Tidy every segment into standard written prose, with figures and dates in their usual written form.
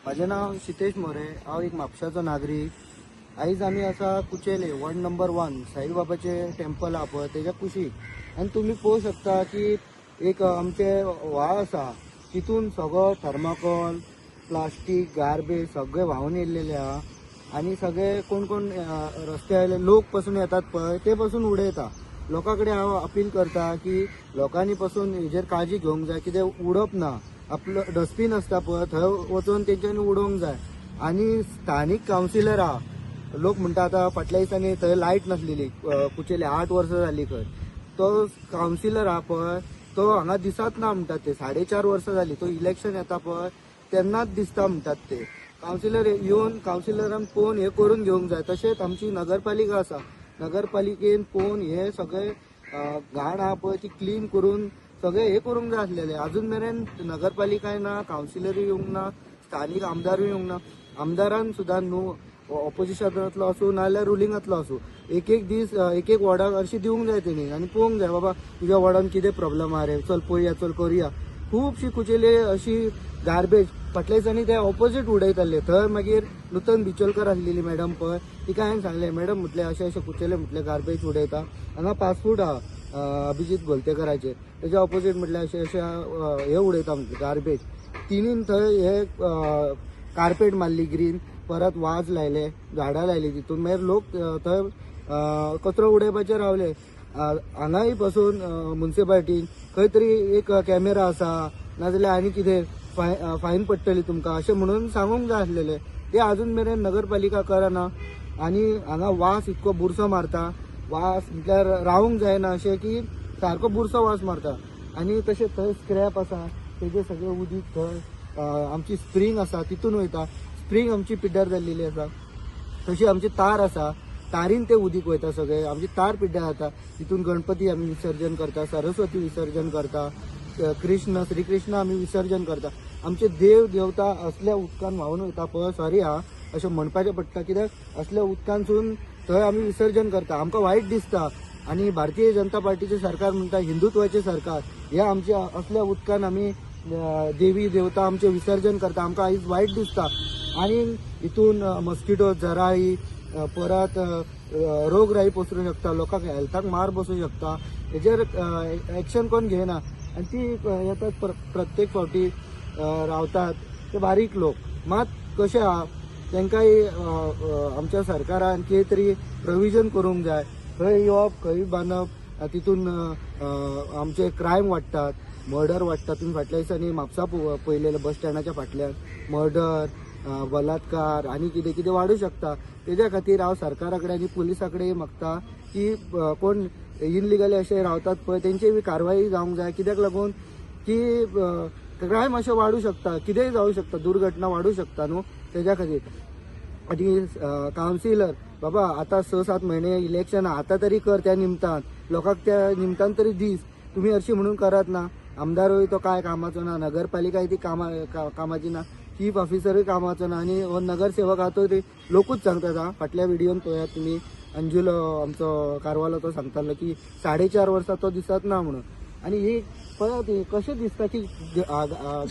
माझे नाव सितेश मोरे, हांव एक म्हापशाचो नागरीक। आयज आमी आसा कुचेले वॉर्ड नंबर 1 साईबाबाचे टेम्पल आहा पळय तेज्या कुशीक। आनी तुमी पळोवंक शकता की एक आमचे व्हाळ आसा, तितून सगळो थर्माकोल, प्लास्टीक, गार्बेज सगळे व्हांवन येयल्लेले आहा। आनी सगळे कोण कोण रस्ते आयले लोक पासून येतात पळय ते पासून उडयता। लोकां कडेन हांव अपील करता की लोकांनी पासून हेजेर काळजी घेवंक जाय, कितें उडप ना। आपलो डस्टबीन आसता पळय थंय वचून तेंच्यांनी उडोवंक जाय। आनी स्थानीक कावन्सिलर आहा, लोक म्हणटा आतां फाटल्या दिसांनी थंय लायट नासलेली कुचेले 8 वर्सां जाली खंय। तो कावन्सिलर आहा पळय तो हांगा दिसत ना म्हणटात ते, 4.5 वर्सां जाली। तो इलेक्शन येता पळय तेन्नाच दिसता म्हणटात ते। कावन्सिलर येवन कावन्सिलरान पळोवन हे करून घेवंक जाय। तशेंच आमची नगरपालिका आसा, नगरपालिकेन पळोवन हे सगळे घाण आहा पळय ती क्लीन करून सगळे हे करूंक जाय आसलेले। अजून मेरेन नगरपालिकाय ना, कावन्सिलरूय येवंक ना, स्थानीक आमदारूय येवंक ना। आमदारान सुद्दां न्हू ऑपोजिशनांतलो आसूं नाल्यार रुलिंगांतलो आसूं एक दीस एक वॉर्डाक अशी दिवंक जाय तेणी आनी पळोवंक जाय बाबा तुज्या वॉर्डान कितें प्रॉब्लेम आहा रे, चल पळया चल करुया। खूबशी कुचेली अशी गार्बेज फाटल्या दिसांनी ते ऑपोजीट उडयताले। थंय मागीर नूतन बिचोलकर आसलेली मॅडम पळय, तिका हांवें सांगलें मॅडम म्हटलें अशें अशें कुचेले म्हटलें गार्बेज उडयता, हांगा फास्ट फूड आहा अभिजीत गोलतेकराचेर, तेच्या ऑपोजीट म्हटलें अशें अशें हे उडयता म्हटलें गार्बेज। तिणीन थंय हे कार्पेट मारली ग्रीन, परत वाज लायले, झाडां लायली तितून, मागीर लोक थंय कचरो उडयपाचेर रावले। हांगाय पासून म्युन्सिपाल्टीन खंय तरी एक कॅमेरा आसा नाजाल्यार आनी कितें फायन पडटली तुमकां अशें म्हणून सांगूंक जाय आसलेलें। ते अजून मेरेन नगरपालिका करना। आनी हांगा वास इतको बुरसो मारता, वास म्हटल्यार रावूंक जायना अशें की सारको बुरसो वास मारता। आनी तशें थंय स्क्रॅप आसा तेजें सगळें उदीक थंय आमची स्प्रींग आसा तितून वयता। स्प्रींग आमची पिड्ड्यार जाल्लेली आसा। तशी आमची तार आसा, तारीन ते उदीक वयता सगळे, आमची तार पिड्ड्यार जाता। तितून गणपती आमी विसर्जन करता, सरस्वती विसर्जन करता, कृष्ण श्रीकृष्ण आमी विसर्जन करता। आमचे देव देवता असल्या उदकान व्हांवन वयता पळय, सॉरी हा अशें म्हणपाचें पडटा कित्याक असल्या उदकांसून थंय आमी विसर्जन करता। आमकां वायट दिसता। आनी भारतीय जनता पार्टीचे सरकार म्हणटा हिंदुत्वाचे सरकार, हे आमच्या असल्या उदकान आमी देवी देवता आमचे विसर्जन करता, आमकां आयज वायट दिसता। आनी हितून मस्किटो जराई परत रोगराई पसरूं शकता, लोकांक हेल्थाक मार बसूं शकता, हेजेर एक्शन कोण घेयना। आनी ती येतात प्रत्येक फावटी रावतात ते बारीक लोक, मात कशें आहा तांकांय आमच्या सरकारान कितें तरी प्रोविजन करूंक जाय। खंय येवप खंय बांदप, तितून आमचे क्रायम वाडटात, मर्डर वाडटा। तुम्ही फाटल्या दिसांनी म्हापसा पळयलेले बस स्टँडाच्या फाटल्यान मर्डर, बलात्कार आनी कितें कितें वाडूं शकता। तेज्या खातीर हांव सरकारा कडेन आनी पुलिसा कडेन मागता की कोण इनलिगली अशें रावतात पळय तेंचेर बी कारवाई जावंक जाय। कित्याक लागून की क्रायम अशें वाडूं शकता, कितेंय जावं शकता, दुर्घटना वाडूं शकता न्हू, तेज्या खातीर। आनी कावन्सिलर बाबा आतां 6-7 म्हयने इलेक्शन आतां तरी कर, त्या निमतान लोकांक त्या निमतान तरी दीस। तुम्ही हरशीं म्हणून करत ना। आमदारूय तो काय कामाचो ना, नगरपालिकाय ती कामाची ना, चीफ ऑफिसरूय कामाचो ना, आनी हो नगरसेवक आहा तो लोकूच सांगता। फाटल्या व्हिडिओन पळयात तुमी, अंजुलो आमचो कारवालो तो सांगतालो की 4.5 वर्सां तो दिसत ना म्हणून। आनी ही पळयात कशें दिसता की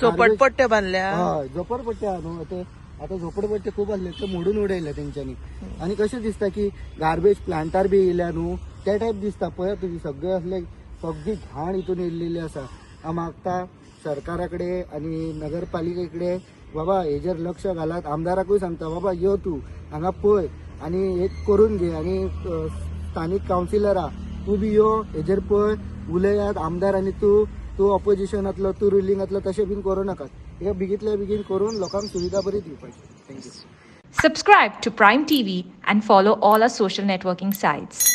झोपडपट्ट्या बांदल्या, हय झोपडपट्ट्या न्हू ते, आतां झोपडपट्टे खूब आसले ते मोडून उडयले तेंच्यांनी। आनी कशें दिसता की गार्बेज प्लांटार बी येयल्या न्हू त्या टायप दिसता। पळयात तुमी सगळे असले सगळी घाण हितून येयल्लेली आसा। हांव मागता सरकारा कडेन आनी नगरपालिके कडेन बाबा हेजेर लक्ष घालात। आमदाराकूय सांगता बाबा यो तूं हांगा पळय आनी एक करून घे। आनी स्थानीक कावन्सिलरा तूं बी यो हेजेर पळय, उलयात आमदार आनी तूं ऑपोजिशनांतलो तूं रुलिंगांतलो तशें बीन करूं नाकात। हे बेगींतल्या बेगीन करून लोकांक सुविधा बरी दिवपाची। Thank you. Subscribe to Prime TV and follow all our social networking sites.